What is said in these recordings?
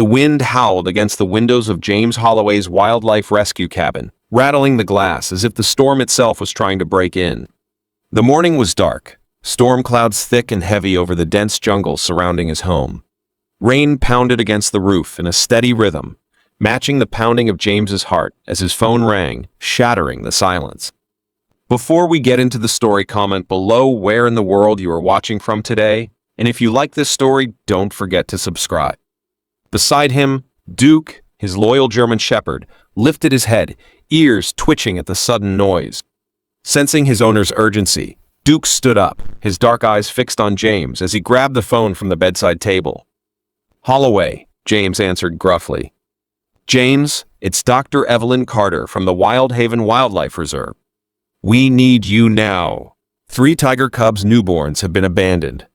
The wind howled against the windows of James Holloway's wildlife rescue cabin, rattling the glass as if the storm itself was trying to break in. The morning was dark, storm clouds thick and heavy over the dense jungle surrounding his home. Rain pounded against the roof in a steady rhythm, matching the pounding of James's heart as his phone rang, shattering the silence. Before we get into the story, comment below where in the world you are watching from today, and if you like this story, don't forget to subscribe. Beside him, Duke, his loyal German shepherd, lifted his head, ears twitching at the sudden noise. Sensing his owner's urgency, Duke stood up, his dark eyes fixed on James as he grabbed the phone from the bedside table. "Holloway," James answered gruffly. "James, it's Dr. Evelyn Carter from the Wildhaven Wildlife Reserve. We need you now. 3 tiger cubs newborns have been abandoned.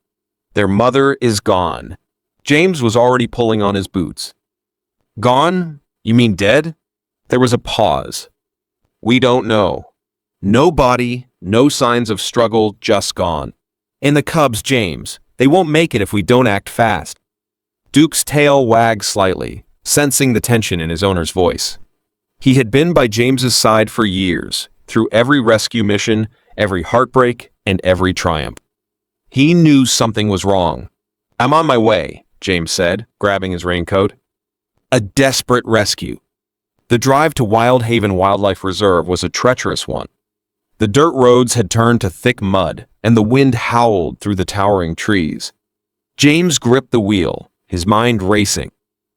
Their mother is gone." James was already pulling on his boots. "Gone? You mean dead?" There was a pause. "We don't know. No body, no signs of struggle, just gone. And the cubs, James, they won't make it if we don't act fast." Duke's tail wagged slightly, sensing the tension in his owner's voice. He had been by James's side for years, through every rescue mission, every heartbreak, and every triumph. He knew something was wrong. "I'm on my way," James said, grabbing his raincoat. A desperate rescue. The drive to Wildhaven Wildlife Reserve was a treacherous one. The dirt roads had turned to thick mud, and the wind howled through the towering trees. James gripped the wheel, his mind racing.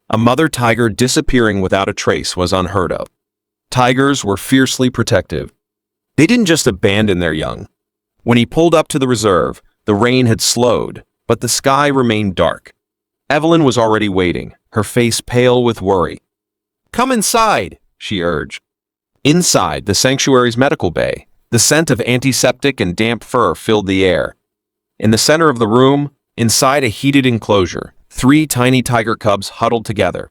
A mother tiger disappearing without a trace was unheard of. Tigers were fiercely protective. They didn't just abandon their young. When he pulled up to the reserve, the rain had slowed, but the sky remained dark. Evelyn was already waiting, her face pale with worry. "Come inside," she urged. Inside the sanctuary's medical bay, the scent of antiseptic and damp fur filled the air. In the center of the room, inside a heated enclosure, 3 tiny tiger cubs huddled together.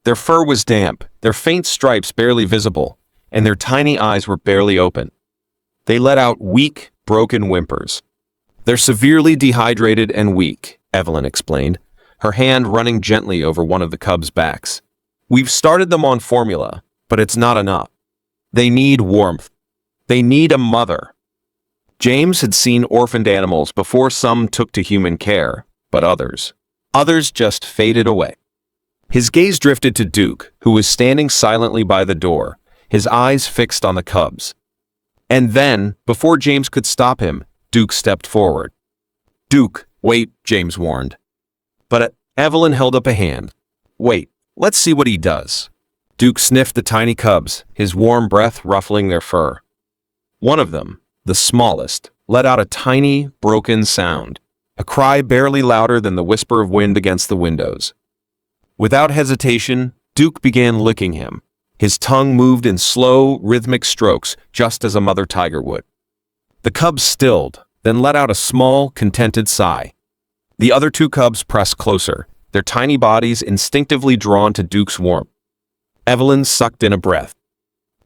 Their fur was damp, their faint stripes barely visible, and their tiny eyes were barely open. They let out weak, broken whimpers. "They're severely dehydrated and weak," Evelyn explained, her hand running gently over one of the cubs' backs. "We've started them on formula, but it's not enough. They need warmth. They need a mother." James had seen orphaned animals before some took to human care, but others just faded away. His gaze drifted to Duke, who was standing silently by the door, his eyes fixed on the cubs. And then, before James could stop him, Duke stepped forward. "Duke, wait," James warned. But Evelyn held up a hand. "Wait, let's see what he does." Duke sniffed the tiny cubs, his warm breath ruffling their fur. One of them, the smallest, let out a tiny, broken sound, a cry barely louder than the whisper of wind against the windows. Without hesitation, Duke began licking him. His tongue moved in slow, rhythmic strokes, just as a mother tiger would. The cubs stilled, then let out a small, contented sigh. The other 2 cubs pressed closer, their tiny bodies instinctively drawn to Duke's warmth. Evelyn sucked in a breath.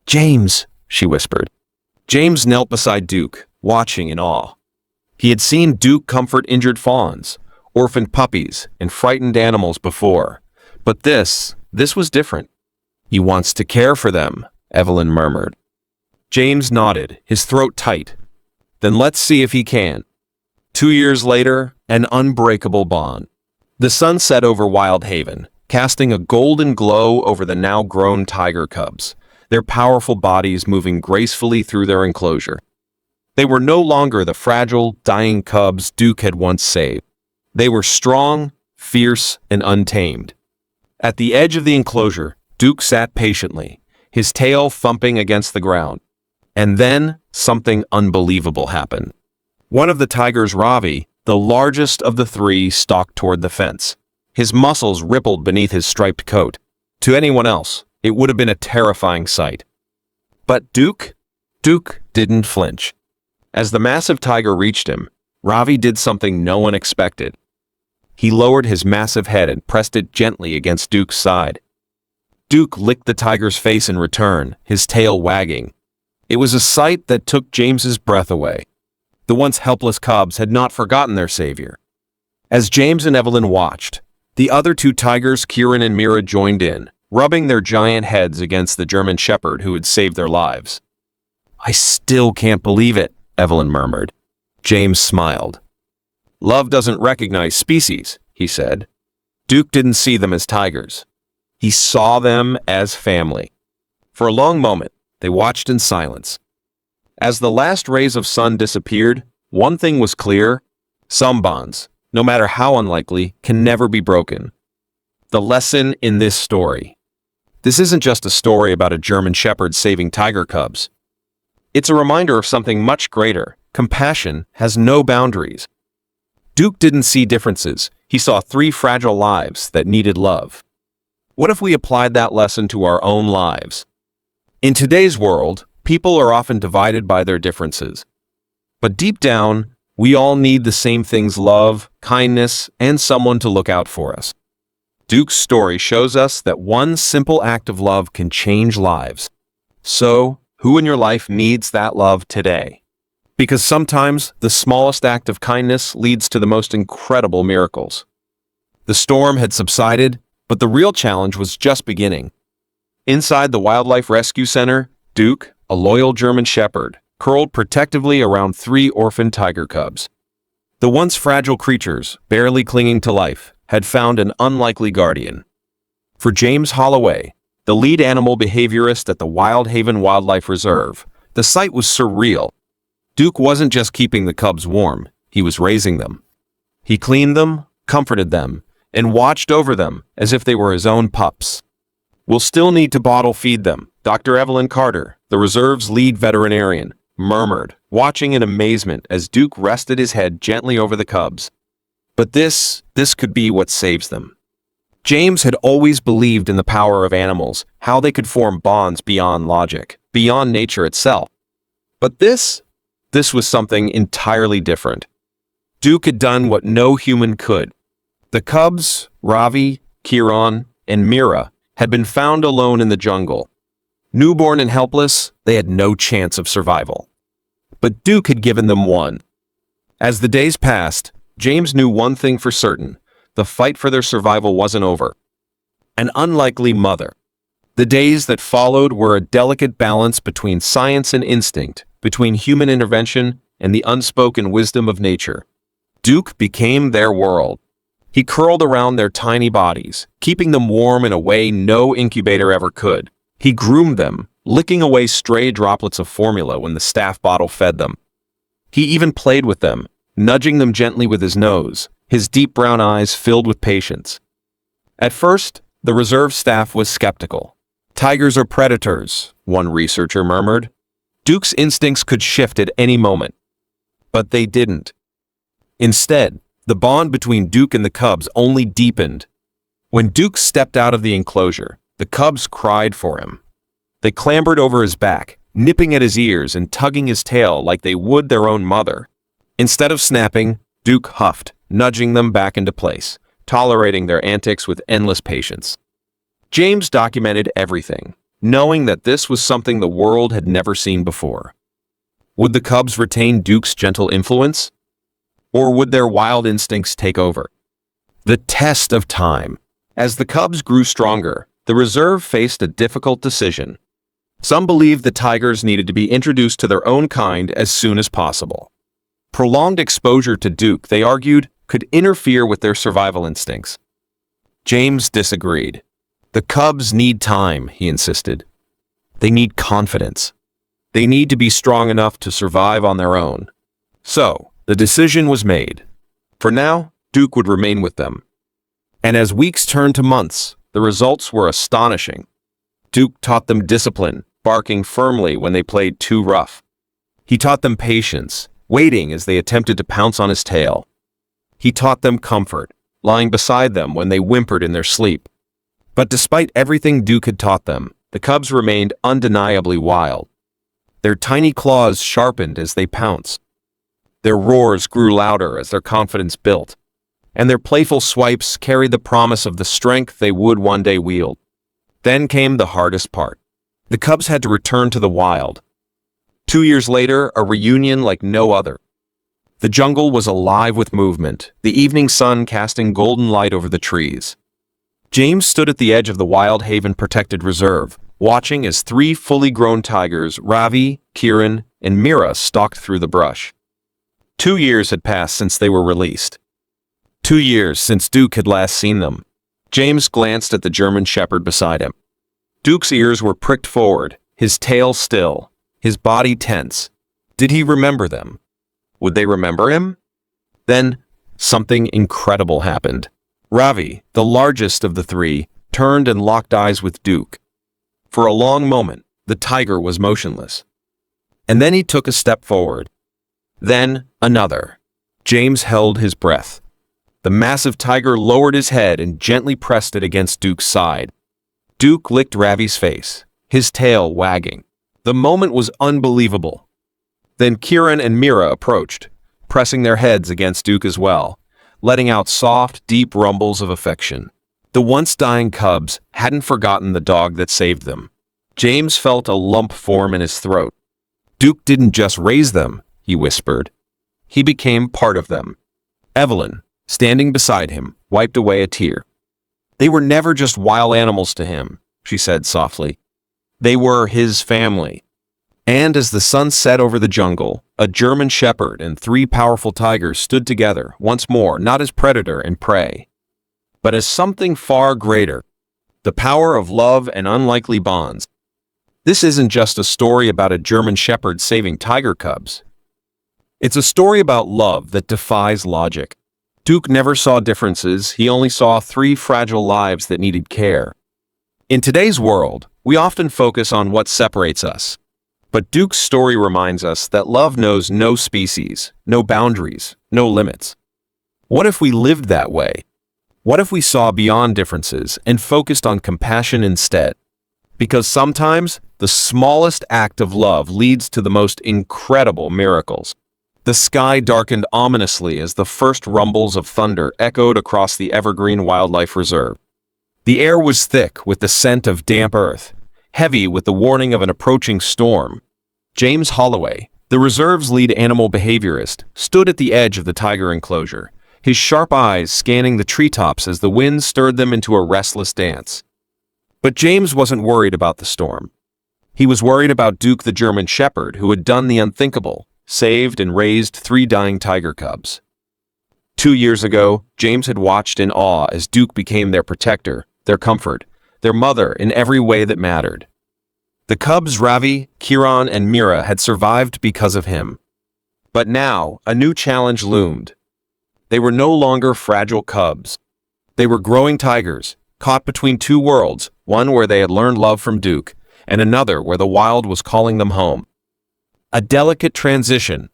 "James," she whispered. James knelt beside Duke, watching in awe. He had seen Duke comfort injured fawns, orphaned puppies, and frightened animals before. But this was different. "He wants to care for them," Evelyn murmured. James nodded, his throat tight. "Then let's see if he can." 2 years later, an unbreakable bond. The sun set over Wildhaven, casting a golden glow over the now-grown tiger cubs, their powerful bodies moving gracefully through their enclosure. They were no longer the fragile, dying cubs Duke had once saved. They were strong, fierce, and untamed. At the edge of the enclosure, Duke sat patiently, his tail thumping against the ground. And then, something unbelievable happened. One of the tigers, Ravi, the largest of the 3, stalked toward the fence. His muscles rippled beneath his striped coat. To anyone else, it would have been a terrifying sight. But Duke didn't flinch. As the massive tiger reached him, Ravi did something no one expected. He lowered his massive head and pressed it gently against Duke's side. Duke licked the tiger's face in return, his tail wagging. It was a sight that took James's breath away. The once helpless cubs had not forgotten their savior. As James and Evelyn watched, The other two tigers, Kieran and Mira, joined in, rubbing their giant heads against the German shepherd who had saved their lives. "I still can't believe it," Evelyn murmured. James smiled. "Love doesn't recognize species," he said. Duke didn't see them as tigers. He saw them as family. For a long moment, they watched in silence. As the last rays of sun disappeared, one thing was clear: some bonds, no matter how unlikely, can never be broken. The lesson in this story. This isn't just a story about a German shepherd saving tiger cubs. It's a reminder of something much greater. Compassion has no boundaries. Duke didn't see differences. He saw three fragile lives that needed love. What if we applied that lesson to our own lives? In today's world, people are often divided by their differences. But deep down, we all need the same things: love, kindness, and someone to look out for us. Duke's story shows us that one simple act of love can change lives. So, who in your life needs that love today? Because sometimes the smallest act of kindness leads to the most incredible miracles. The storm had subsided, but the real challenge was just beginning. Inside the Wildlife Rescue Center, Duke, a loyal German shepherd, curled protectively around three orphaned tiger cubs. The once fragile creatures, barely clinging to life, had found an unlikely guardian. For James Holloway, the lead animal behaviorist at the Wild Haven Wildlife Reserve, the sight was surreal. Duke wasn't just keeping the cubs warm, he was raising them. He cleaned them, comforted them, and watched over them as if they were his own pups. "We'll still need to bottle feed them," Dr. Evelyn Carter, the reserve's lead veterinarian, murmured, watching in amazement as Duke rested his head gently over the cubs. But this could be what saves them. James had always believed in the power of animals, how they could form bonds beyond logic, beyond nature itself. But this was something entirely different. Duke had done what no human could. The cubs, Ravi, Kieran, and Mira, had been found alone in the jungle. Newborn and helpless, they had no chance of survival. But Duke had given them one. As the days passed, James knew one thing for certain: the fight for their survival wasn't over. An unlikely mother. The days that followed were a delicate balance between science and instinct, between human intervention and the unspoken wisdom of nature. Duke became their world. He curled around their tiny bodies, keeping them warm in a way no incubator ever could. He groomed them, licking away stray droplets of formula when the staff bottle fed them. He even played with them, nudging them gently with his nose, his deep brown eyes filled with patience. At first, the reserve staff was skeptical. "Tigers are predators," one researcher murmured. Duke's instincts could shift at any moment. But they didn't. Instead, the bond between Duke and the cubs only deepened. When Duke stepped out of the enclosure, the cubs cried for him. They clambered over his back, nipping at his ears and tugging his tail like they would their own mother. Instead of snapping, Duke huffed, nudging them back into place, tolerating their antics with endless patience. James documented everything, knowing that this was something the world had never seen before. Would the cubs retain Duke's gentle influence? Or would their wild instincts take over? The test of time. As the cubs grew stronger, the reserve faced a difficult decision. Some believed the tigers needed to be introduced to their own kind as soon as possible. Prolonged exposure to Duke, they argued, could interfere with their survival instincts. James disagreed. The cubs need time, he insisted. They need confidence. They need to be strong enough to survive on their own. So, the decision was made. For now, Duke would remain with them. And as weeks turned to months, the results were astonishing. Duke taught them discipline, barking firmly when they played too rough. He taught them patience, waiting as they attempted to pounce on his tail. He taught them comfort, lying beside them when they whimpered in their sleep. But despite everything Duke had taught them, the cubs remained undeniably wild. Their tiny claws sharpened as they pounced. Their roars grew louder as their confidence built, and their playful swipes carried the promise of the strength they would one day wield. Then came the hardest part. The cubs had to return to the wild. 2 years later, a reunion like no other. The jungle was alive with movement, the evening sun casting golden light over the trees. James stood at the edge of the Wild Haven Protected Reserve, watching as three fully grown tigers, Ravi, Kiran, and Mira, stalked through the brush. 2 years had passed since they were released. 2 years since Duke had last seen them. James glanced at the German shepherd beside him. Duke's ears were pricked forward, his tail still, his body tense. Did he remember them? Would they remember him? Then, something incredible happened. Ravi, the largest of the three, turned and locked eyes with Duke. For a long moment, the tiger was motionless. And then he took a step forward. Then, another. James held his breath. The massive tiger lowered his head and gently pressed it against Duke's side. Duke licked Ravi's face, his tail wagging. The moment was unbelievable. Then Kiran and Mira approached, pressing their heads against Duke as well, letting out soft, deep rumbles of affection. The once dying cubs hadn't forgotten the dog that saved them. James felt a lump form in his throat. Duke didn't just raise them, he whispered. He became part of them. Evelyn, standing beside him, wiped away a tear. They were never just wild animals to him, she said softly. They were his family. And as the sun set over the jungle, a German shepherd and 3 powerful tigers stood together, once more, not as predator and prey, but as something far greater, the power of love and unlikely bonds. This isn't just a story about a German shepherd saving tiger cubs. It's a story about love that defies logic. Duke never saw differences, he only saw 3 fragile lives that needed care. In today's world, we often focus on what separates us. But Duke's story reminds us that love knows no species, no boundaries, no limits. What if we lived that way? What if we saw beyond differences and focused on compassion instead? Because sometimes, the smallest act of love leads to the most incredible miracles. The sky darkened ominously as the first rumbles of thunder echoed across the Evergreen Wildlife Reserve. The air was thick with the scent of damp earth, heavy with the warning of an approaching storm. James Holloway, the reserve's lead animal behaviorist, stood at the edge of the tiger enclosure, his sharp eyes scanning the treetops as the wind stirred them into a restless dance. But James wasn't worried about the storm. He was worried about Duke the German shepherd, who had done the unthinkable, saved and raised 3 dying tiger cubs. 2 years ago, James had watched in awe as Duke became their protector, their comfort, their mother in every way that mattered. The cubs Ravi, Kiran, and Mira had survived because of him. But now, a new challenge loomed. They were no longer fragile cubs. They were growing tigers, caught between 2 worlds, one where they had learned love from Duke, and another where the wild was calling them home. A delicate transition.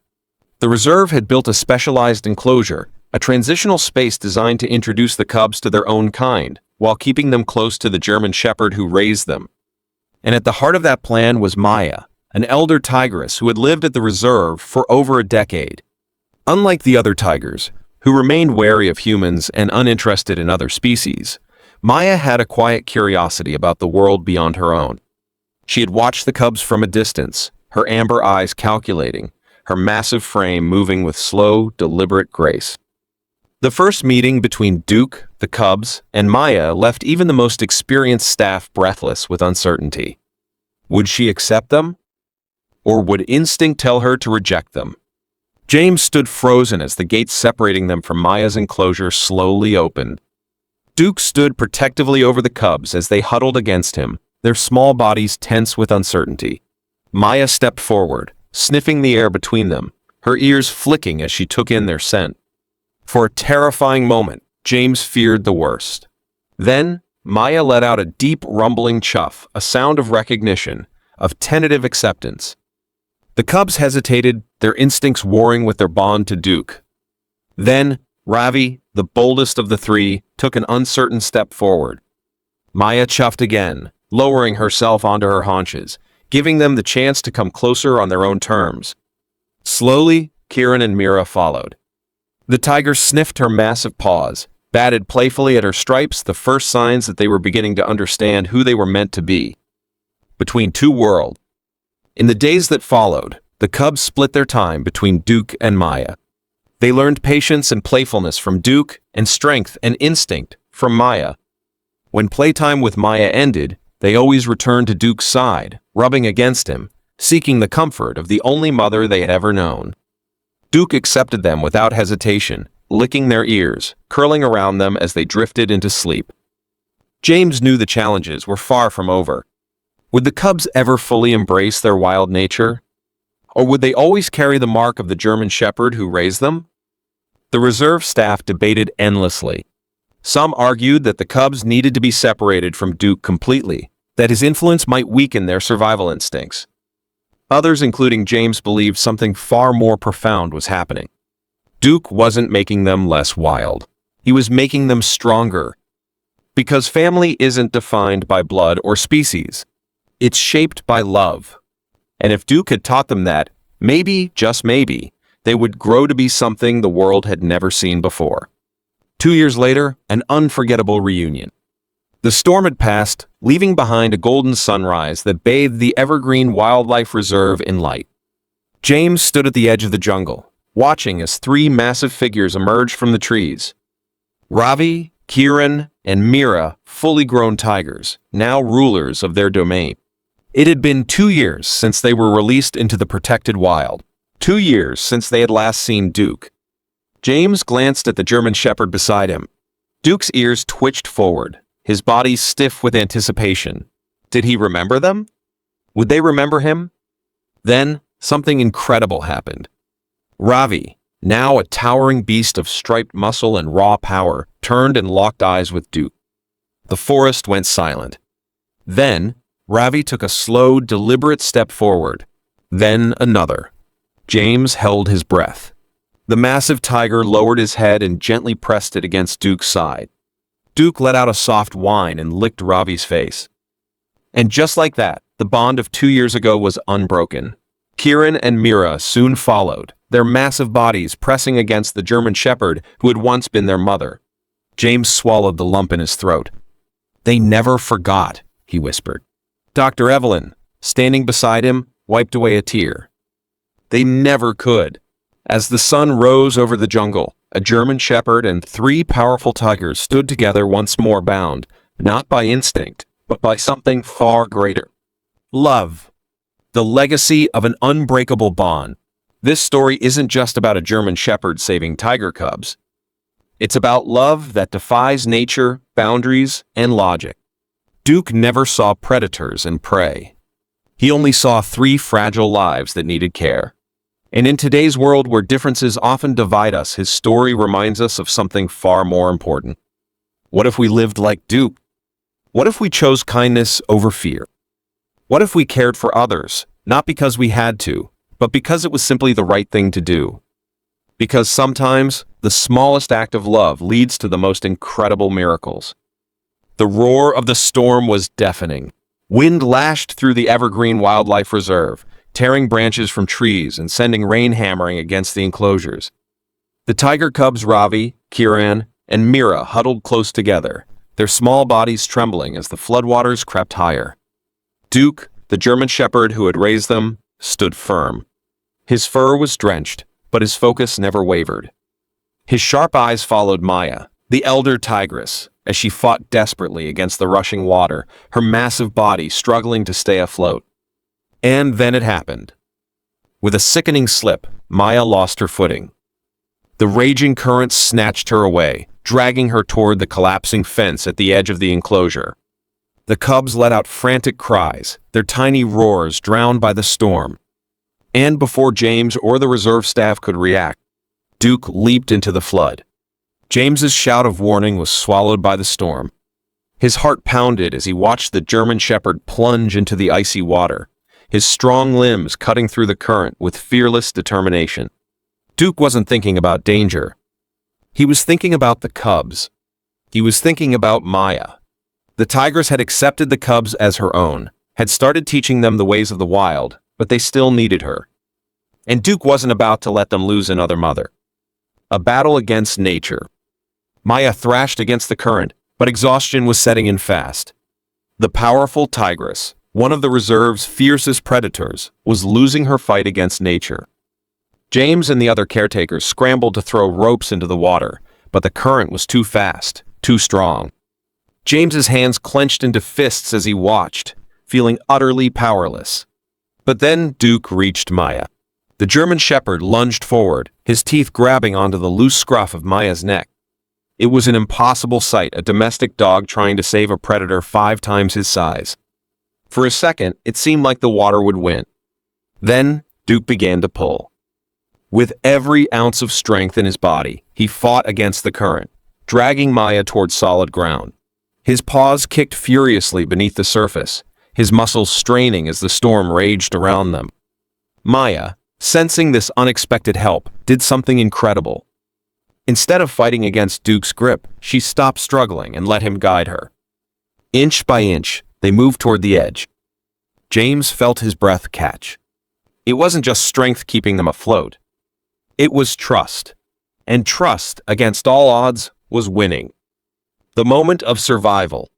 The reserve had built a specialized enclosure, a transitional space designed to introduce the cubs to their own kind, while keeping them close to the German shepherd who raised them. And at the heart of that plan was Maya, an elder tigress who had lived at the reserve for over a decade. Unlike the other tigers, who remained wary of humans and uninterested in other species, Maya had a quiet curiosity about the world beyond her own. She had watched the cubs from a distance, her amber eyes calculating, her massive frame moving with slow, deliberate grace. The first meeting between Duke, the cubs, and Maya left even the most experienced staff breathless with uncertainty. Would she accept them? Or would instinct tell her to reject them? James stood frozen as the gates separating them from Maya's enclosure slowly opened. Duke stood protectively over the cubs as they huddled against him, their small bodies tense with uncertainty. Maya stepped forward, sniffing the air between them, her ears flicking as she took in their scent. For a terrifying moment, James feared the worst. Then, Maya let out a deep rumbling chuff, a sound of recognition, of tentative acceptance. The cubs hesitated, their instincts warring with their bond to Duke. Then, Ravi, the boldest of the 3, took an uncertain step forward. Maya chuffed again, lowering herself onto her haunches, giving them the chance to come closer on their own terms. Slowly, Kiran and Mira followed. The tiger sniffed her massive paws, batted playfully at her stripes, the first signs that they were beginning to understand who they were meant to be. Between 2 worlds. In the days that followed, the cubs split their time between Duke and Maya. They learned patience and playfulness from Duke and strength and instinct from Maya. When playtime with Maya ended, they always returned to Duke's side, rubbing against him, seeking the comfort of the only mother they had ever known. Duke accepted them without hesitation, licking their ears, curling around them as they drifted into sleep. James knew the challenges were far from over. Would the cubs ever fully embrace their wild nature? Or would they always carry the mark of the German Shepherd who raised them? The reserve staff debated endlessly. Some argued that the cubs needed to be separated from Duke completely, that his influence might weaken their survival instincts. Others, including James, believed something far more profound was happening. Duke wasn't making them less wild. He was making them stronger. Because family isn't defined by blood or species. It's shaped by love. And if Duke had taught them that, maybe, just maybe, they would grow to be something the world had never seen before. 2 years later, an unforgettable reunion. The storm had passed, leaving behind a golden sunrise that bathed the evergreen wildlife reserve in light. James stood at the edge of the jungle, watching as 3 massive figures emerged from the trees. Ravi, Kiran, and Mira, fully grown tigers, now rulers of their domain. It had been 2 years since they were released into the protected wild. 2 years since they had last seen Duke. James glanced at the German Shepherd beside him. Duke's ears twitched forward, his body stiff with anticipation. Did he remember them? Would they remember him? Then, something incredible happened. Ravi, now a towering beast of striped muscle and raw power, turned and locked eyes with Duke. The forest went silent. Then, Ravi took a slow, deliberate step forward. Then another. James held his breath. The massive tiger lowered his head and gently pressed it against Duke's side. Duke let out a soft whine and licked Ravi's face. And just like that, the bond of 2 years ago was unbroken. Kiran and Mira soon followed, their massive bodies pressing against the German Shepherd who had once been their mother. James swallowed the lump in his throat. They never forgot, he whispered. Dr. Evelyn, standing beside him, wiped away a tear. They never could. As the sun rose over the jungle, a German Shepherd and 3 powerful tigers stood together once more, bound, not by instinct, but by something far greater. Love. The legacy of an unbreakable bond. This story isn't just about a German Shepherd saving tiger cubs. It's about love that defies nature, boundaries, and logic. Duke never saw predators and prey. He only saw 3 fragile lives that needed care. And in today's world where differences often divide us, his story reminds us of something far more important. What if we lived like Duke? What if we chose kindness over fear? What if we cared for others, not because we had to, but because it was simply the right thing to do? Because sometimes, the smallest act of love leads to the most incredible miracles. The roar of the storm was deafening. Wind lashed through the evergreen wildlife reserve, tearing branches from trees and sending rain hammering against the enclosures. The tiger cubs Ravi, Kiran, and Mira huddled close together, their small bodies trembling as the floodwaters crept higher. Duke, the German Shepherd who had raised them, stood firm. His fur was drenched, but his focus never wavered. His sharp eyes followed Maya, the elder tigress, as she fought desperately against the rushing water, her massive body struggling to stay afloat. And then it happened. With a sickening slip, Maya lost her footing. The raging currents snatched her away, dragging her toward the collapsing fence at the edge of the enclosure. The cubs let out frantic cries, their tiny roars drowned by the storm. And before James or the reserve staff could react, Duke leaped into the flood. James's shout of warning was swallowed by the storm. His heart pounded as he watched the German Shepherd plunge into the icy water, his strong limbs cutting through the current with fearless determination. Duke wasn't thinking about danger. He was thinking about the cubs. He was thinking about Maya. The tigress had accepted the cubs as her own, had started teaching them the ways of the wild, but they still needed her. And Duke wasn't about to let them lose another mother. A battle against nature. Maya thrashed against the current, but exhaustion was setting in fast. The powerful tigress, one of the reserve's fiercest predators, was losing her fight against nature. James and the other caretakers scrambled to throw ropes into the water, but the current was too fast, too strong. James's hands clenched into fists as he watched, feeling utterly powerless. But then Duke reached Maya. The German Shepherd lunged forward, his teeth grabbing onto the loose scruff of Maya's neck. It was an impossible sight, a domestic dog trying to save a predator 5 times his size. For a second, it seemed like the water would win. Then, Duke began to pull. With every ounce of strength in his body, he fought against the current, dragging Maya towards solid ground. His paws kicked furiously beneath the surface, his muscles straining as the storm raged around them. Maya, sensing this unexpected help, did something incredible. Instead of fighting against Duke's grip, she stopped struggling and let him guide her. Inch by inch, they moved toward the edge. James felt his breath catch. It wasn't just strength keeping them afloat. It was trust. And trust, against all odds, was winning. The moment of survival.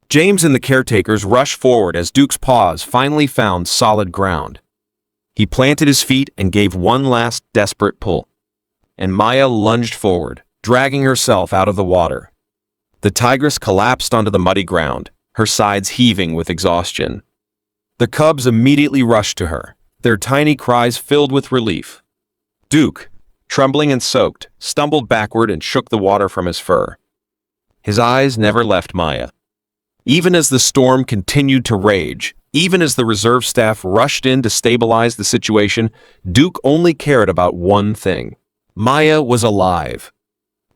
James and the caretakers rushed forward as Duke's paws finally found solid ground. He planted his feet and gave one last desperate pull. And Maya lunged forward, dragging herself out of the water. The tigress collapsed onto the muddy ground, her sides heaving with exhaustion. The cubs immediately rushed to her, their tiny cries filled with relief. Duke, trembling and soaked, stumbled backward and shook the water from his fur. His eyes never left Maya. Even as the storm continued to rage, even as the reserve staff rushed in to stabilize the situation, Duke only cared about one thing. Maya was alive.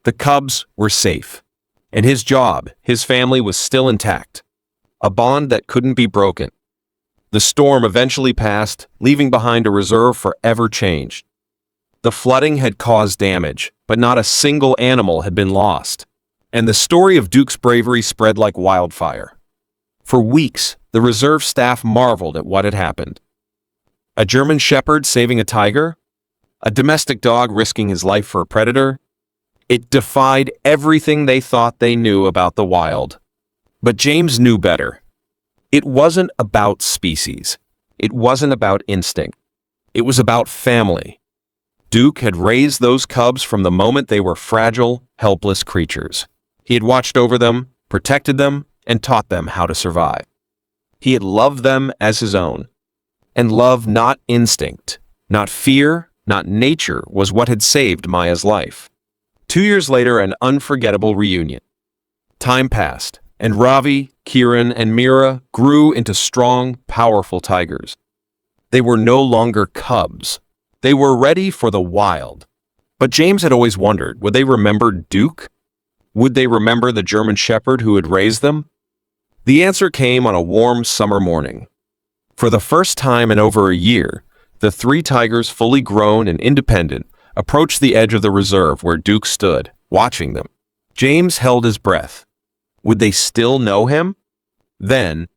The cubs were safe. And his job, his family, was still intact. A bond that couldn't be broken. The storm eventually passed, leaving behind a reserve forever changed. The flooding had caused damage, but not a single animal had been lost. And the story of Duke's bravery spread like wildfire. For weeks, the reserve staff marveled at what had happened. A German shepherd saving a tiger? A domestic dog risking his life for a predator? It defied everything they thought they knew about the wild. But James knew better. It wasn't about species. It wasn't about instinct. It was about family. Duke had raised those cubs from the moment they were fragile, helpless creatures. He had watched over them, protected them, and taught them how to survive. He had loved them as his own. And love, not instinct, not fear, not nature, was what had saved Maya's life. 2 years later, an unforgettable reunion. Time passed, and Ravi, Kiran, and Mira grew into strong, powerful tigers. They were no longer cubs. They were ready for the wild. But James had always wondered, would they remember Duke? Would they remember the German shepherd who had raised them? The answer came on a warm summer morning. For the first time in over a year, the 3 tigers, fully grown and independent, approached the edge of the reserve where Duke stood, watching them. James held his breath. Would they still know him? Then,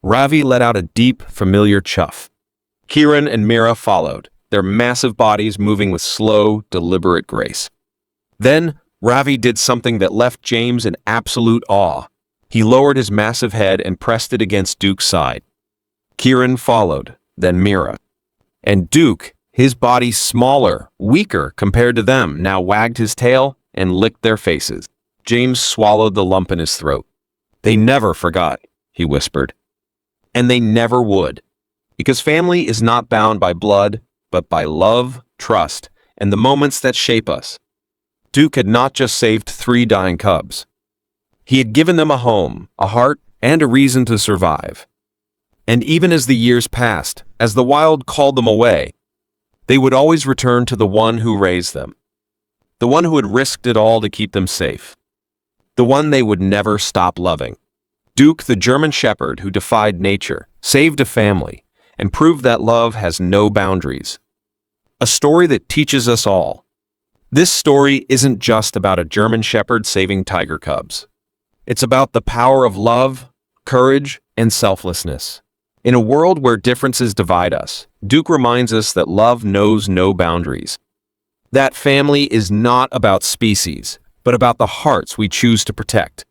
Ravi let out a deep, familiar chuff. Kiran and Mira followed, their massive bodies moving with slow, deliberate grace. Then, Ravi did something that left James in absolute awe. He lowered his massive head and pressed it against Duke's side. Kiran followed, then Mira. And Duke, his body smaller, weaker compared to them, now wagged his tail and licked their faces. James swallowed the lump in his throat. They never forgot, he whispered. And they never would. Because family is not bound by blood, but by love, trust, and the moments that shape us. Duke had not just saved 3 dying cubs. He had given them a home, a heart, and a reason to survive. And even as the years passed, as the wild called them away, they would always return to the one who raised them. The one who had risked it all to keep them safe. The one they would never stop loving. Duke, the German shepherd who defied nature, saved a family, and proved that love has no boundaries. A story that teaches us all. This story isn't just about a German shepherd saving tiger cubs. It's about the power of love, courage, and selflessness. In a world where differences divide us, Duke reminds us that love knows no boundaries. That family is not about species, but about the hearts we choose to protect.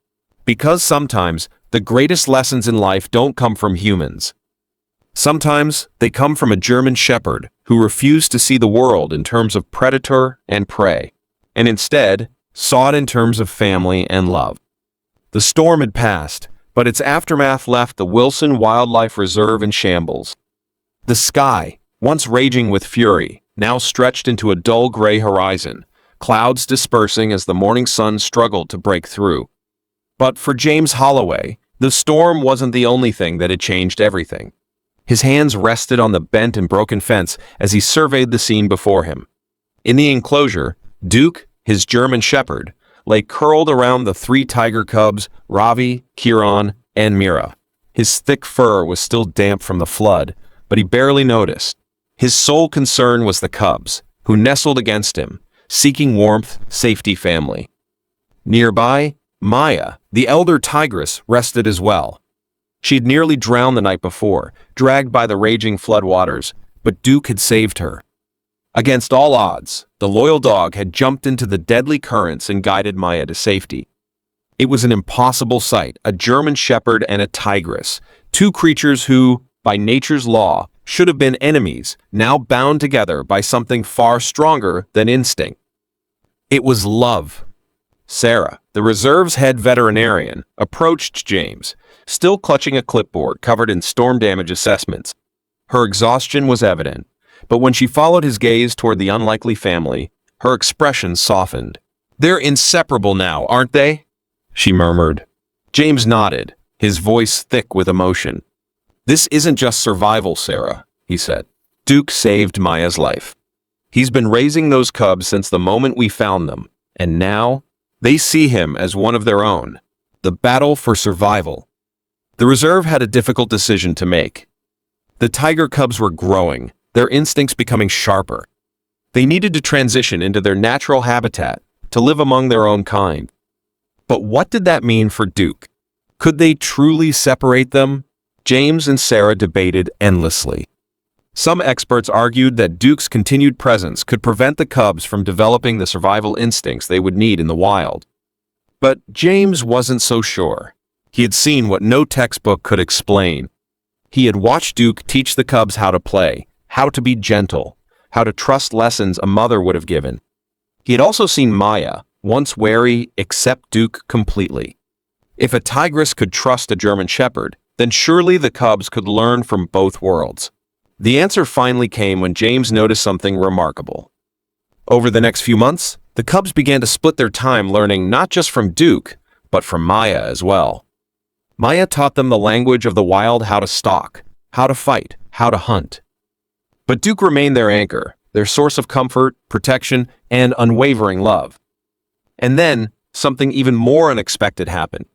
Because sometimes, the greatest lessons in life don't come from humans. Sometimes they come from a German shepherd who refused to see the world in terms of predator and prey, and instead saw it in terms of family and love. The storm had passed, but its aftermath left the Wilson Wildlife Reserve in shambles. The sky, once raging with fury, now stretched into a dull gray horizon, clouds dispersing as the morning sun struggled to break through. But for James Holloway, the storm wasn't the only thing that had changed everything. His hands rested on the bent and broken fence as he surveyed the scene before him. In the enclosure, Duke, his German shepherd, lay curled around the three tiger cubs, Ravi, Kieran, and Mira. His thick fur was still damp from the flood, but he barely noticed. His sole concern was the cubs, who nestled against him, seeking warmth, safety, family. Nearby, Maya, the elder tigress, rested as well. She had nearly drowned the night before, dragged by the raging floodwaters, but Duke had saved her. Against all odds, the loyal dog had jumped into the deadly currents and guided Maya to safety. It was an impossible sight, a German shepherd and a tigress, two creatures who, by nature's law, should have been enemies, now bound together by something far stronger than instinct. It was love. Sarah, the reserve's head veterinarian, approached James, still clutching a clipboard covered in storm damage assessments. Her exhaustion was evident, but when she followed his gaze toward the unlikely family, her expression softened. "They're inseparable now, aren't they?" she murmured. James nodded, his voice thick with emotion. "This isn't just survival, Sarah," he said. "Duke saved Maya's life. He's been raising those cubs since the moment we found them, and now they see him as one of their own. The battle for survival." The reserve had a difficult decision to make. The tiger cubs were growing, their instincts becoming sharper. They needed to transition into their natural habitat, to live among their own kind. But what did that mean for Duke? Could they truly separate them? James and Sarah debated endlessly. Some experts argued that Duke's continued presence could prevent the cubs from developing the survival instincts they would need in the wild. But James wasn't so sure. He had seen what no textbook could explain. He had watched Duke teach the cubs how to play, how to be gentle, how to trust lessons a mother would have given. He had also seen Maya, once wary, accept Duke completely. If a tigress could trust a German shepherd, then surely the cubs could learn from both worlds. The answer finally came when James noticed something remarkable. Over the next few months, the cubs began to split their time learning not just from Duke, but from Maya as well. Maya taught them the language of the wild, how to stalk, how to fight, how to hunt. But Duke remained their anchor, their source of comfort, protection, and unwavering love. And then, something even more unexpected happened.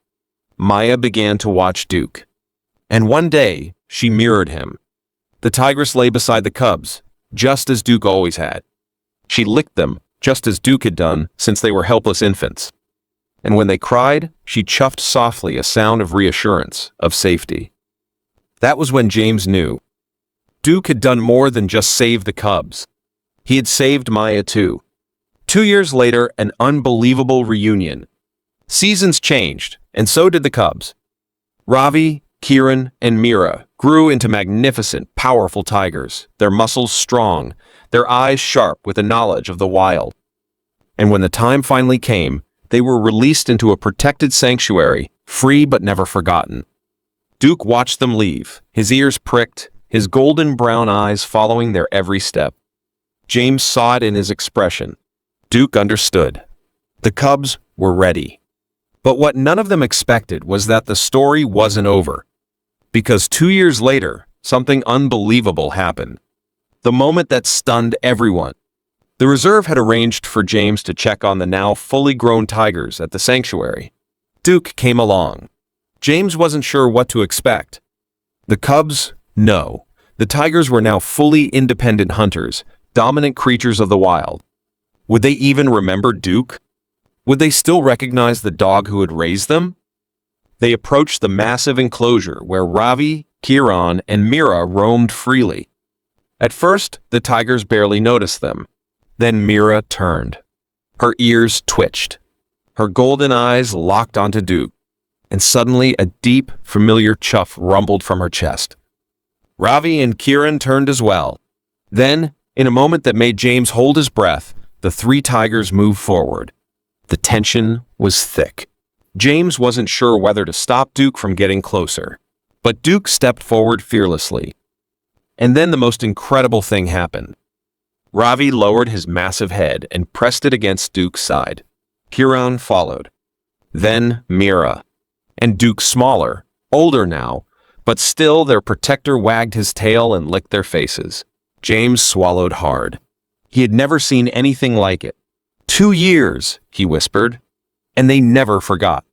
Maya began to watch Duke. And one day, she mirrored him. The tigress lay beside the cubs, just as Duke always had. She licked them, just as Duke had done since they were helpless infants. And when they cried, she chuffed softly, a sound of reassurance, of safety. That was when James knew. Duke had done more than just save the cubs. He had saved Maya too. 2 years later, an unbelievable reunion. Seasons changed, and so did the cubs. Ravi, Kieran, and Mira grew into magnificent, powerful tigers, their muscles strong, their eyes sharp with the knowledge of the wild. And when the time finally came, they were released into a protected sanctuary, free but never forgotten. Duke watched them leave, his ears pricked, his golden brown eyes following their every step. James saw it in his expression. Duke understood. The cubs were ready. But what none of them expected was that the story wasn't over. Because 2 years later, something unbelievable happened. The moment that stunned everyone. The reserve had arranged for James to check on the now fully grown tigers at the sanctuary. Duke came along. James wasn't sure what to expect. The cubs? No. The tigers were now fully independent hunters, dominant creatures of the wild. Would they even remember Duke? Would they still recognize the dog who had raised them? They approached the massive enclosure where Ravi, Kieran, and Mira roamed freely. At first, the tigers barely noticed them. Then Mira turned. Her ears twitched. Her golden eyes locked onto Duke. And suddenly a deep, familiar chuff rumbled from her chest. Ravi and Kieran turned as well. Then, in a moment that made James hold his breath, the three tigers moved forward. The tension was thick. James wasn't sure whether to stop Duke from getting closer, but Duke stepped forward fearlessly. And then the most incredible thing happened. Ravi lowered his massive head and pressed it against Duke's side. Kieran followed. Then Mira. And Duke, smaller, older now, but still their protector, wagged his tail and licked their faces. James swallowed hard. He had never seen anything like it. 2 years, he whispered, and they never forgot.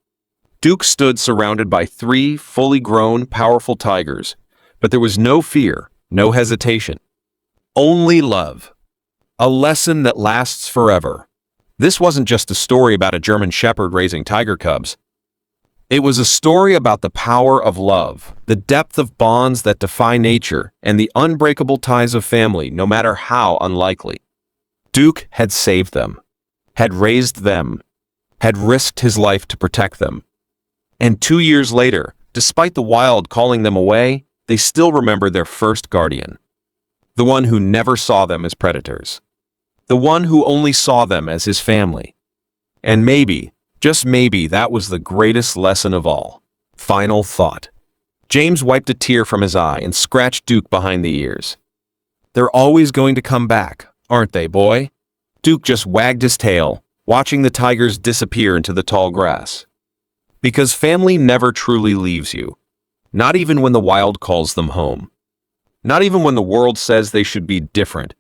Duke stood surrounded by 3 fully grown, powerful tigers, but there was no fear, no hesitation. Only love. A lesson that lasts forever. This wasn't just a story about a German shepherd raising tiger cubs. It was a story about the power of love, the depth of bonds that defy nature, and the unbreakable ties of family, no matter how unlikely. Duke had saved them, had raised them, had risked his life to protect them. And 2 years later, despite the wild calling them away, they still remembered their first guardian. The one who never saw them as predators. The one who only saw them as his family. And maybe, just maybe, that was the greatest lesson of all. Final thought. James wiped a tear from his eye and scratched Duke behind the ears. They're always going to come back, aren't they, boy? Duke just wagged his tail, watching the tigers disappear into the tall grass. Because family never truly leaves you. Not even when the wild calls them home. Not even when the world says they should be different.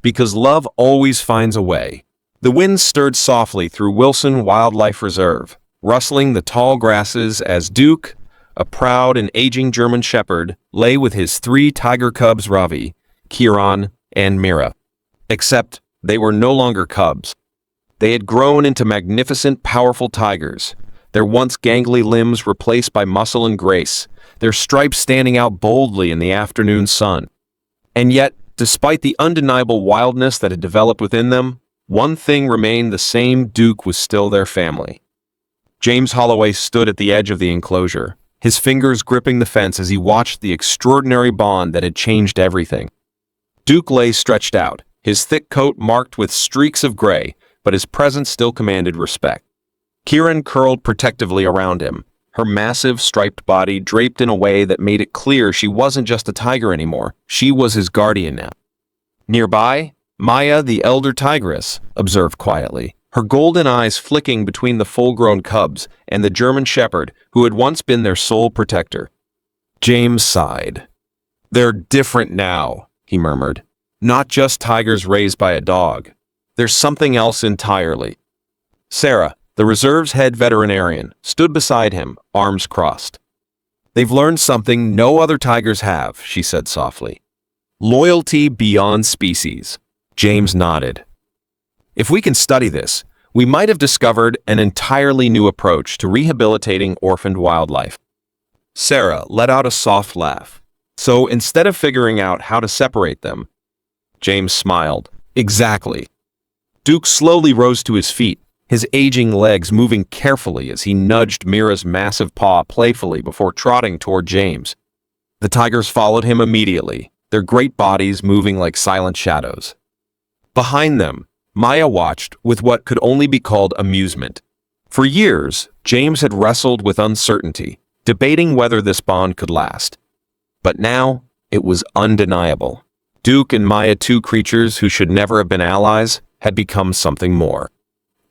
Because love always finds a way. The wind stirred softly through Wilson Wildlife Reserve, rustling the tall grasses as Duke, a proud and aging German shepherd, lay with his 3 tiger cubs, Ravi, Kieran, and Mira. Except they were no longer cubs. They had grown into magnificent, powerful tigers, their once gangly limbs replaced by muscle and grace, their stripes standing out boldly in the afternoon sun. And yet, despite the undeniable wildness that had developed within them, one thing remained the same: Duke was still their family. James Holloway stood at the edge of the enclosure, his fingers gripping the fence as he watched the extraordinary bond that had changed everything. Duke lay stretched out, his thick coat marked with streaks of gray, but his presence still commanded respect. Kieran curled protectively around him, her massive, striped body draped in a way that made it clear she wasn't just a tiger anymore, she was his guardian now. Nearby, Maya, the elder tigress, observed quietly, her golden eyes flicking between the full-grown cubs and the German shepherd who had once been their sole protector. James sighed. "They're different now," he murmured. "Not just tigers raised by a dog. There's something else entirely." Sarah, the reserve's head veterinarian, stood beside him, arms crossed. "They've learned something no other tigers have," she said softly. "Loyalty beyond species." James nodded. "If we can study this, we might have discovered an entirely new approach to rehabilitating orphaned wildlife." Sarah let out a soft laugh. "So instead of figuring out how to separate them," James smiled. "Exactly." Duke slowly rose to his feet, his aging legs moving carefully as he nudged Mira's massive paw playfully before trotting toward James. The tigers followed him immediately, their great bodies moving like silent shadows. Behind them, Maya watched with what could only be called amusement. For years, James had wrestled with uncertainty, debating whether this bond could last. But now, it was undeniable. Duke and Maya, 2 creatures who should never have been allies, had become something more.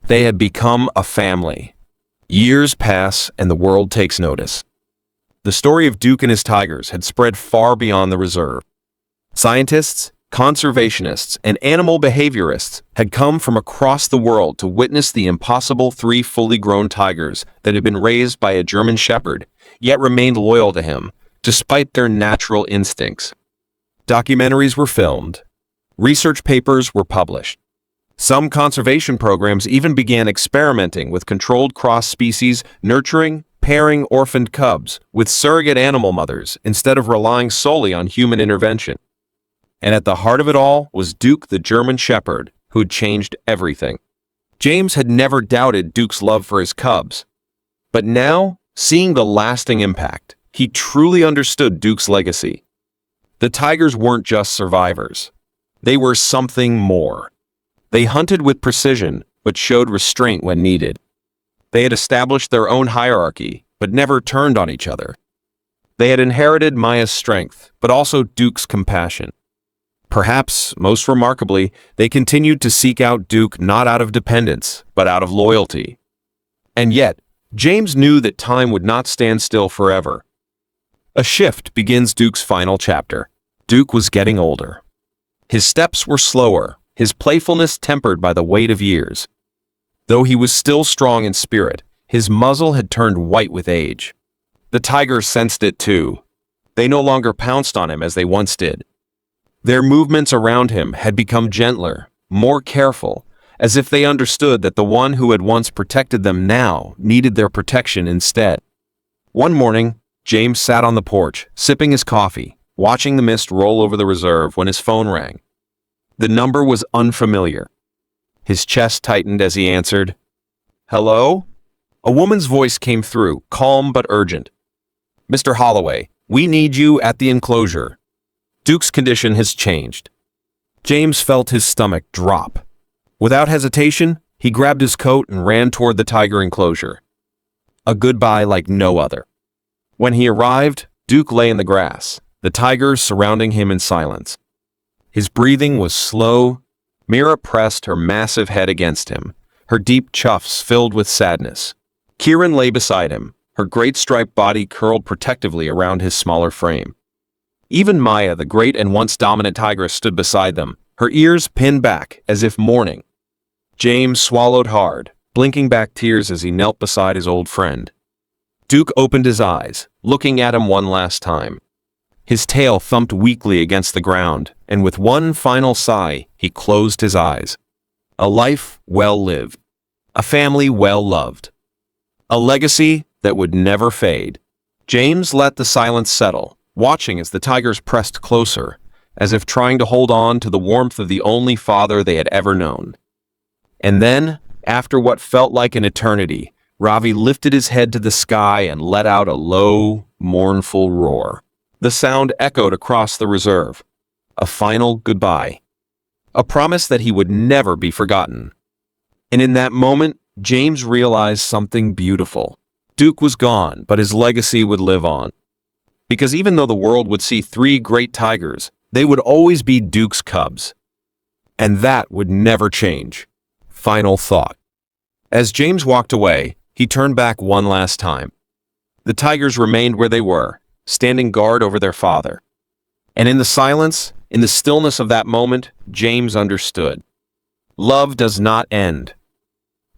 They had become a family. Years pass and the world takes notice. The story of Duke and his tigers had spread far beyond the reserve. Scientists, conservationists, and animal behaviorists had come from across the world to witness the impossible 3 fully grown tigers that had been raised by a German shepherd, yet remained loyal to him, despite their natural instincts. Documentaries were filmed. Research papers were published. Some conservation programs even began experimenting with controlled cross-species nurturing, pairing orphaned cubs with surrogate animal mothers instead of relying solely on human intervention. And at the heart of it all was Duke, the German shepherd, who'd changed everything. James had never doubted Duke's love for his cubs. But now, seeing the lasting impact, he truly understood Duke's legacy. The tigers weren't just survivors. They were something more. They hunted with precision, but showed restraint when needed. They had established their own hierarchy, but never turned on each other. They had inherited Maya's strength, but also Duke's compassion. Perhaps, most remarkably, they continued to seek out Duke not out of dependence, but out of loyalty. And yet, James knew that time would not stand still forever. A shift begins Duke's final chapter. Duke was getting older. His steps were slower, his playfulness tempered by the weight of years. Though he was still strong in spirit, his muzzle had turned white with age. The tigers sensed it too. They no longer pounced on him as they once did. Their movements around him had become gentler, more careful, as if they understood that the one who had once protected them now needed their protection instead. One morning, James sat on the porch, sipping his coffee, watching the mist roll over the reserve when his phone rang. The number was unfamiliar. His chest tightened as he answered. "Hello?" A woman's voice came through, calm but urgent. "Mr. Holloway, we need you at the enclosure. Duke's condition has changed." James felt his stomach drop. Without hesitation, he grabbed his coat and ran toward the tiger enclosure. A goodbye like no other. When he arrived, Duke lay in the grass, the tigers surrounding him in silence. His breathing was slow. Mira pressed her massive head against him, her deep chuffs filled with sadness. Kieran lay beside him, her great striped body curled protectively around his smaller frame. Even Maya, the great and once dominant tigress, stood beside them, her ears pinned back as if mourning. James swallowed hard, blinking back tears as he knelt beside his old friend. Duke opened his eyes, looking at him one last time. His tail thumped weakly against the ground, and with one final sigh, he closed his eyes. A life well lived. A family well loved. A legacy that would never fade. James let the silence settle, watching as the tigers pressed closer, as if trying to hold on to the warmth of the only father they had ever known. And then, after what felt like an eternity, Ravi lifted his head to the sky and let out a low, mournful roar. The sound echoed across the reserve. A final goodbye. A promise that he would never be forgotten. And in that moment, James realized something beautiful. Duke was gone, but his legacy would live on. Because even though the world would see 3 great tigers, they would always be Duke's cubs. And that would never change. Final thought. As James walked away, he turned back one last time. The tigers remained where they were, standing guard over their father. And in the silence, in the stillness of that moment, James understood. Love does not end.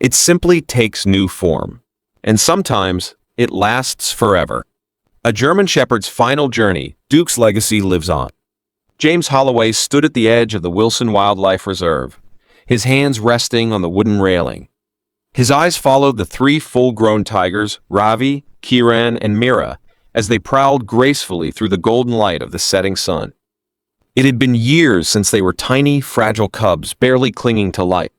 It simply takes new form. And sometimes, it lasts forever. A German Shepherd's final journey, Duke's legacy lives on. James Holloway stood at the edge of the Wilson Wildlife Reserve, his hands resting on the wooden railing. His eyes followed the 3 full-grown tigers, Ravi, Kieran, and Mira, as they prowled gracefully through the golden light of the setting sun. It had been years since they were tiny, fragile cubs barely clinging to life.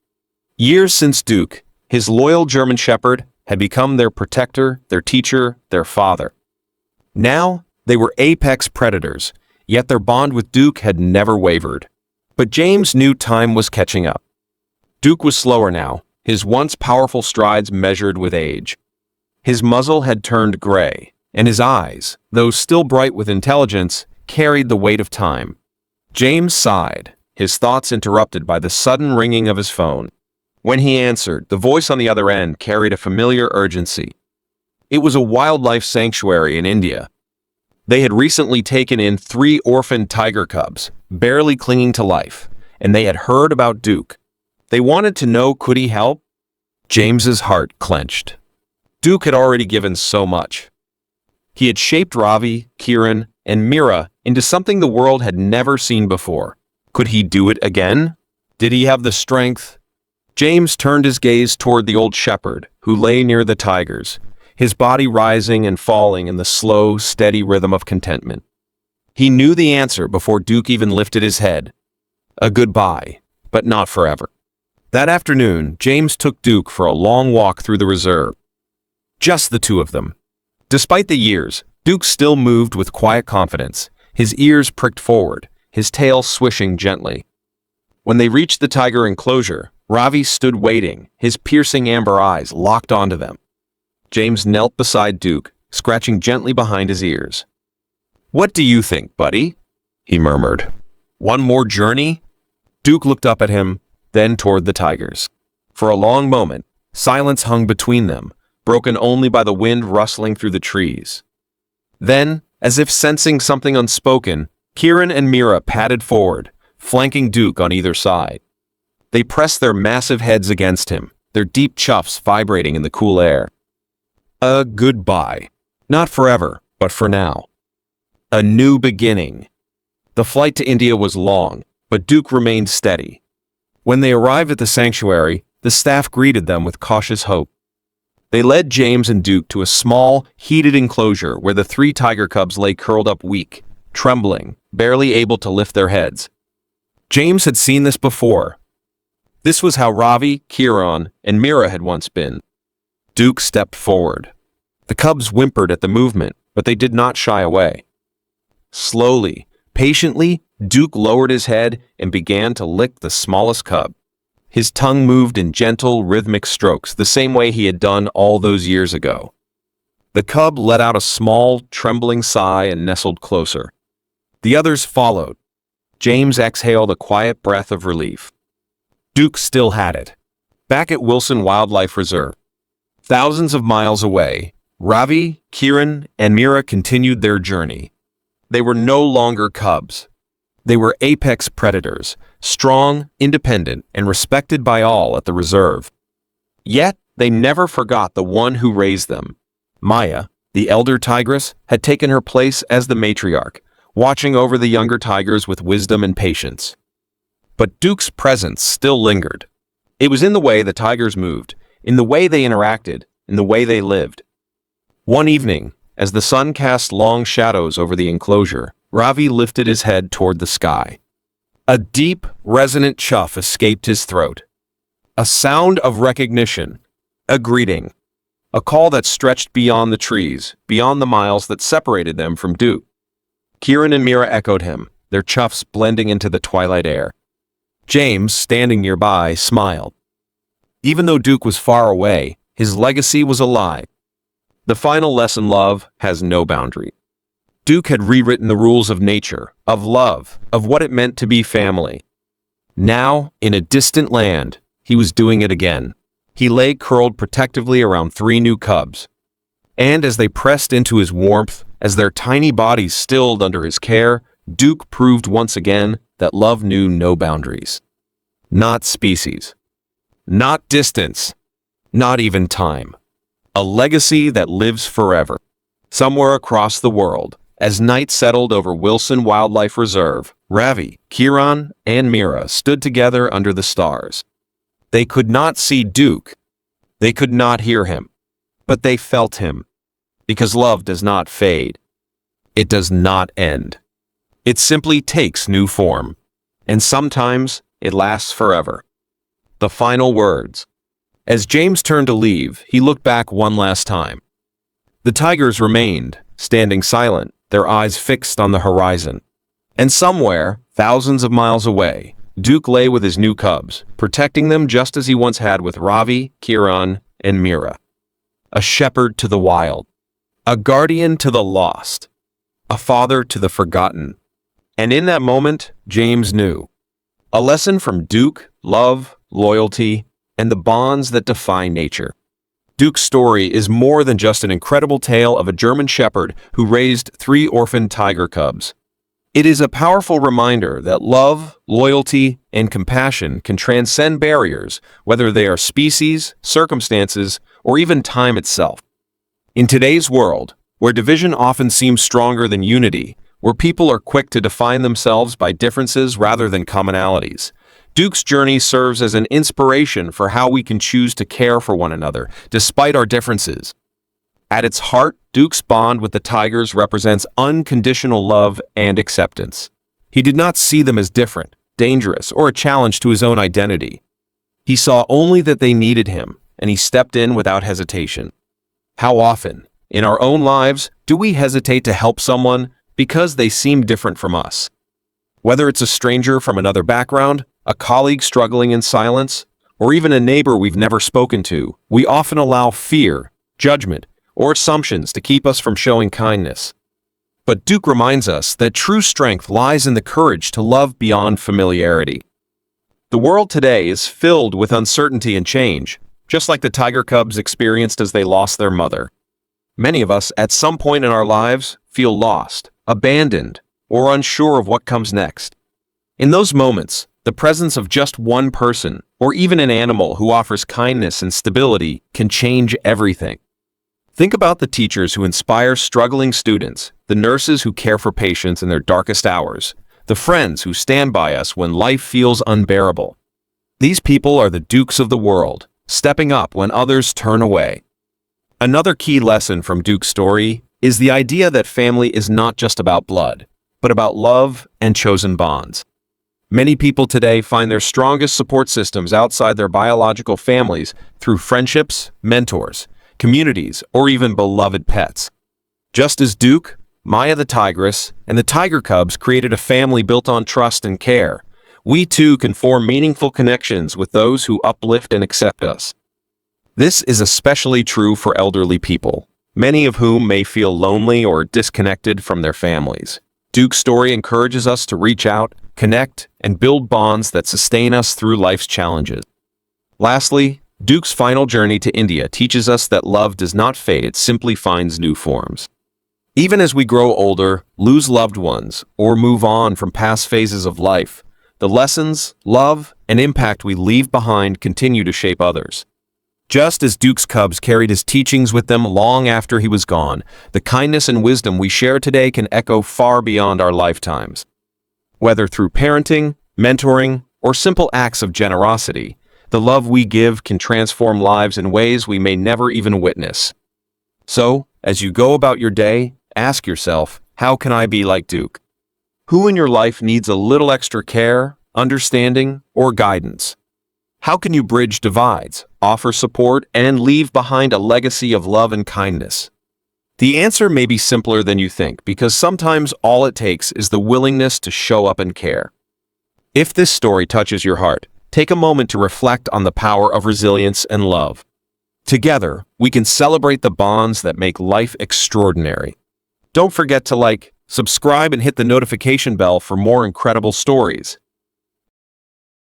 Years since Duke, his loyal German Shepherd, had become their protector, their teacher, their father. Now, they were apex predators, yet their bond with Duke had never wavered. But James knew time was catching up. Duke was slower now, his once powerful strides measured with age. His muzzle had turned gray, and his eyes, though still bright with intelligence, carried the weight of time. James sighed, his thoughts interrupted by the sudden ringing of his phone. When he answered, the voice on the other end carried a familiar urgency. It was a wildlife sanctuary in India. They had recently taken in 3 orphaned tiger cubs, barely clinging to life, and they had heard about Duke. They wanted to know, could he help? James's heart clenched. Duke had already given so much. He had shaped Ravi, Kieran, and Mira into something the world had never seen before. Could he do it again? Did he have the strength? James turned his gaze toward the old shepherd, who lay near the tigers, his body rising and falling in the slow, steady rhythm of contentment. He knew the answer before Duke even lifted his head. A goodbye, but not forever. That afternoon, James took Duke for a long walk through the reserve. Just the 2 of them. Despite the years, Duke still moved with quiet confidence, his ears pricked forward, his tail swishing gently. When they reached the tiger enclosure, Ravi stood waiting, his piercing amber eyes locked onto them. James knelt beside Duke, scratching gently behind his ears. "What do you think, buddy?" he murmured. "One more journey?" Duke looked up at him, then toward the tigers. For a long moment, silence hung between them, broken only by the wind rustling through the trees. Then, as if sensing something unspoken, Kieran and Mira padded forward, flanking Duke on either side. They pressed their massive heads against him, their deep chuffs vibrating in the cool air. A goodbye. Not forever, but for now. A new beginning. The flight to India was long, but Duke remained steady. When they arrived at the sanctuary, the staff greeted them with cautious hope. They led James and Duke to a small, heated enclosure where the 3 tiger cubs lay curled up weak, trembling, barely able to lift their heads. James had seen this before. This was how Ravi, Kieran, and Mira had once been. Duke stepped forward. The cubs whimpered at the movement, but they did not shy away. Slowly, patiently, Duke lowered his head and began to lick the smallest cub. His tongue moved in gentle, rhythmic strokes, the same way he had done all those years ago. The cub let out a small, trembling sigh and nestled closer. The others followed. James exhaled a quiet breath of relief. Duke still had it. Back at Wilson Wildlife Reserve, thousands of miles away, Ravi, Kieran, and Mira continued their journey. They were no longer cubs. They were apex predators, strong, independent, and respected by all at the reserve. Yet, they never forgot the one who raised them. Maya, the elder tigress, had taken her place as the matriarch, watching over the younger tigers with wisdom and patience. But Duke's presence still lingered. It was in the way the tigers moved, in the way they interacted, in the way they lived. One evening, as the sun cast long shadows over the enclosure, Ravi lifted his head toward the sky. A deep, resonant chuff escaped his throat. A sound of recognition, a greeting, a call that stretched beyond the trees, beyond the miles that separated them from Duke. Kieran and Mira echoed him, their chuffs blending into the twilight air. James, standing nearby, smiled. Even though Duke was far away, his legacy was alive. The final lesson: love has no boundary. Duke had rewritten the rules of nature, of love, of what it meant to be family. Now, in a distant land, he was doing it again. He lay curled protectively around 3 new cubs. And as they pressed into his warmth, as their tiny bodies stilled under his care, Duke proved once again that love knew no boundaries. Not species. Not distance. Not even time. A legacy that lives forever. Somewhere across the world, as night settled over Wilson Wildlife Reserve, Ravi, Kieran, and Mira stood together under the stars. They could not see Duke. They could not hear him. But they felt him. Because love does not fade. It does not end. It simply takes new form. And sometimes it lasts forever. The final words. As James turned to leave, he looked back one last time. The tigers remained, standing silent, their eyes fixed on the horizon. And somewhere, thousands of miles away, Duke lay with his new cubs, protecting them just as he once had with Ravi, Kieran, and Mira. A shepherd to the wild. A guardian to the lost. A father to the forgotten. And in that moment, James knew. A lesson from Duke, love, loyalty, and the bonds that define nature. Duke's story is more than just an incredible tale of a German shepherd who raised 3 orphan tiger cubs. It is a powerful reminder that love, loyalty, and compassion can transcend barriers, whether they are species, circumstances, or even time itself. In today's world, where division often seems stronger than unity, where people are quick to define themselves by differences rather than commonalities, Duke's journey serves as an inspiration for how we can choose to care for one another, despite our differences. At its heart, Duke's bond with the tigers represents unconditional love and acceptance. He did not see them as different, dangerous, or a challenge to his own identity. He saw only that they needed him, and he stepped in without hesitation. How often, in our own lives, do we hesitate to help someone because they seem different from us. Whether it's a stranger from another background, a colleague struggling in silence, or even a neighbor we've never spoken to, we often allow fear, judgment, or assumptions to keep us from showing kindness. But Duke reminds us that true strength lies in the courage to love beyond familiarity. The world today is filled with uncertainty and change, just like the tiger cubs experienced as they lost their mother. Many of us, at some point in our lives, feel lost, abandoned, or unsure of what comes next. In those moments, the presence of just one person, or even an animal who offers kindness and stability, can change everything. Think about the teachers who inspire struggling students, the nurses who care for patients in their darkest hours, the friends who stand by us when life feels unbearable. These people are the Dukes of the world, stepping up when others turn away. Another key lesson from Duke's story is the idea that family is not just about blood, but about love and chosen bonds. Many people today find their strongest support systems outside their biological families through friendships, mentors, communities, or even beloved pets. Just as Duke, Maya the tigress, and the tiger cubs created a family built on trust and care, we too can form meaningful connections with those who uplift and accept us. This is especially true for elderly people, many of whom may feel lonely or disconnected from their families. Duke's story encourages us to reach out, connect, and build bonds that sustain us through life's challenges. Lastly, Duke's final journey to India teaches us that love does not fade, it simply finds new forms. Even as we grow older, lose loved ones, or move on from past phases of life, the lessons, love, and impact we leave behind continue to shape others. Just as Duke's cubs carried his teachings with them long after he was gone, the kindness and wisdom we share today can echo far beyond our lifetimes. Whether through parenting, mentoring, or simple acts of generosity, the love we give can transform lives in ways we may never even witness. So, as you go about your day, ask yourself, how can I be like Duke? Who in your life needs a little extra care, understanding, or guidance? How can you bridge divides, offer support, and leave behind a legacy of love and kindness? The answer may be simpler than you think, because sometimes all it takes is the willingness to show up and care. If this story touches your heart, take a moment to reflect on the power of resilience and love. Together, we can celebrate the bonds that make life extraordinary. Don't forget to like, subscribe, and hit the notification bell for more incredible stories.